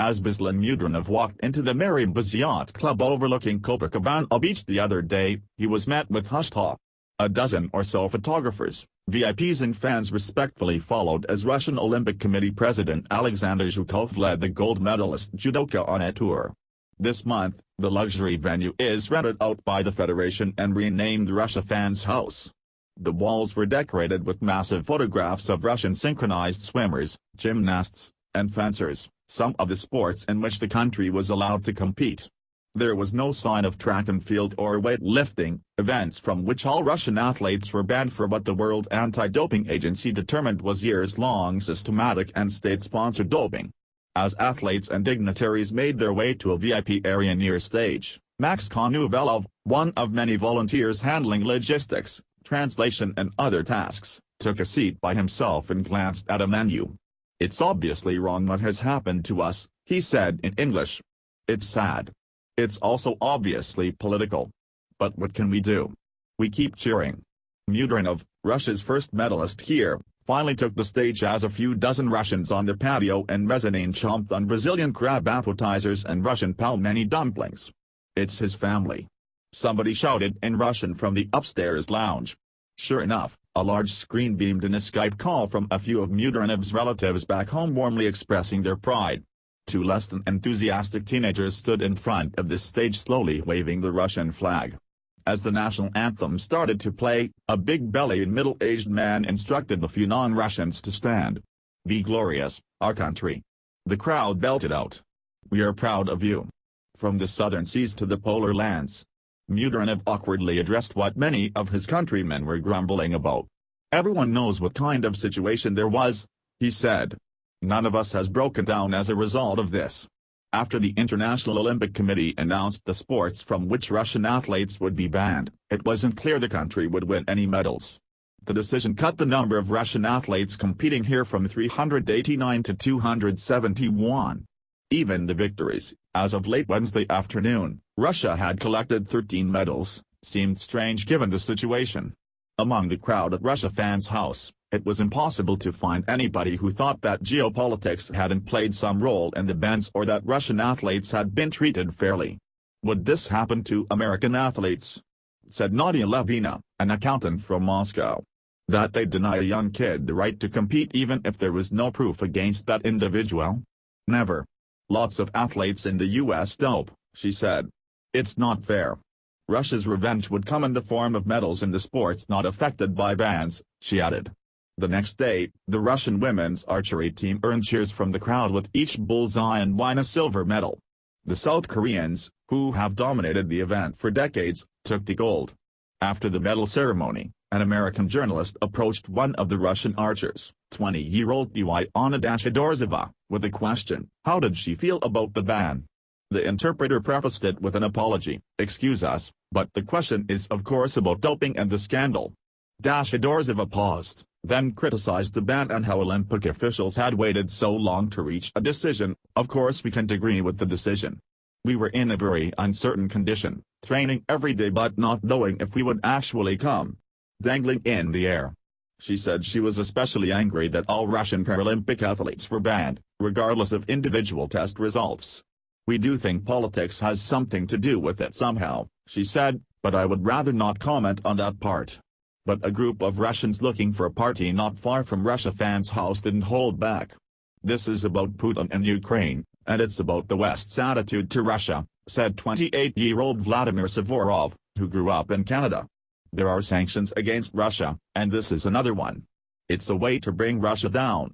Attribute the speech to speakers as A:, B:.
A: As Bislin Mudrinov walked into the Marimbas Yacht Club overlooking Copacabana Beach the other day, he was met with hushed awe. A dozen or so photographers, VIPs and fans respectfully followed as Russian Olympic Committee President Alexander Zhukov led the gold medalist judoka on a tour. This month, the luxury venue is rented out by the federation and renamed Russia Fans House. The walls were decorated with massive photographs of Russian synchronized swimmers, gymnasts, and fencers, some of the sports in which the country was allowed to compete. There was no sign of track and field or weightlifting, events from which all Russian athletes were banned for what the World Anti-Doping Agency determined was years-long systematic and state-sponsored doping. As athletes and dignitaries made their way to a VIP area near stage, Max Konovalov, one of many volunteers handling logistics, translation and other tasks, took a seat by himself and glanced at a menu. "It's obviously wrong what has happened to us," he said in English. "It's sad. It's also obviously political. But what can we do? We keep cheering." Mudrinov, Russia's first medalist here, finally took the stage as a few dozen Russians on the patio and mezzanine chomped on Brazilian crab appetizers and Russian pelmeni dumplings. "It's his family," somebody shouted in Russian from the upstairs lounge. Sure enough, a large screen beamed in a Skype call from a few of Mudrinov's relatives back home warmly expressing their pride. Two less than enthusiastic teenagers stood in front of the stage slowly waving the Russian flag. As the national anthem started to play, a big-bellied middle-aged man instructed the few non-Russians to stand. "Be glorious, our country." The crowd belted out. "We are proud of you." From the southern seas to the polar lands. Mudrinov awkwardly addressed what many of his countrymen were grumbling about. "Everyone knows what kind of situation there was," he said. "None of us has broken down as a result of this." After the International Olympic Committee announced the sports from which Russian athletes would be banned, it wasn't clear the country would win any medals. The decision cut the number of Russian athletes competing here from 389 to 271. Even the victories, as of late Wednesday afternoon, Russia had collected 13 medals, seemed strange given the situation. Among the crowd at Russia Fans House, it was impossible to find anybody who thought that geopolitics hadn't played some role in the bans or that Russian athletes had been treated fairly. "Would this happen to American athletes?" said Nadia Levina, an accountant from Moscow. "That they deny a young kid the right to compete even if there was no proof against that individual? Never. Lots of athletes in the US dope," she said. "It's not fair." Russia's revenge would come in the form of medals in the sports not affected by bans, she added. The next day, the Russian women's archery team earned cheers from the crowd with each bullseye and won a silver medal. The South Koreans, who have dominated the event for decades, took the gold. After the medal ceremony, an American journalist approached one of the Russian archers, 20-year-old Ilyana Dashidorzeva, with a question: how did she feel about the ban? The interpreter prefaced it with an apology: "Excuse us, but the question is of course about doping and the scandal." Dashidorzeva paused, then criticized the ban and how Olympic officials had waited so long to reach a decision. "Of course we can't agree with the decision. We were in a very uncertain condition, training every day but not knowing if we would actually come dangling in the air." She said she was especially angry that all Russian Paralympic athletes were banned, regardless of individual test results. "We do think politics has something to do with it somehow," she said, "but I would rather not comment on that part." But a group of Russians looking for a party not far from Russia Fans House didn't hold back. "This is about Putin and Ukraine, and it's about the West's attitude to Russia," said 28-year-old Vladimir Savorov, who grew up in Canada. "There are sanctions against Russia, and this is another one. It's a way to bring Russia down."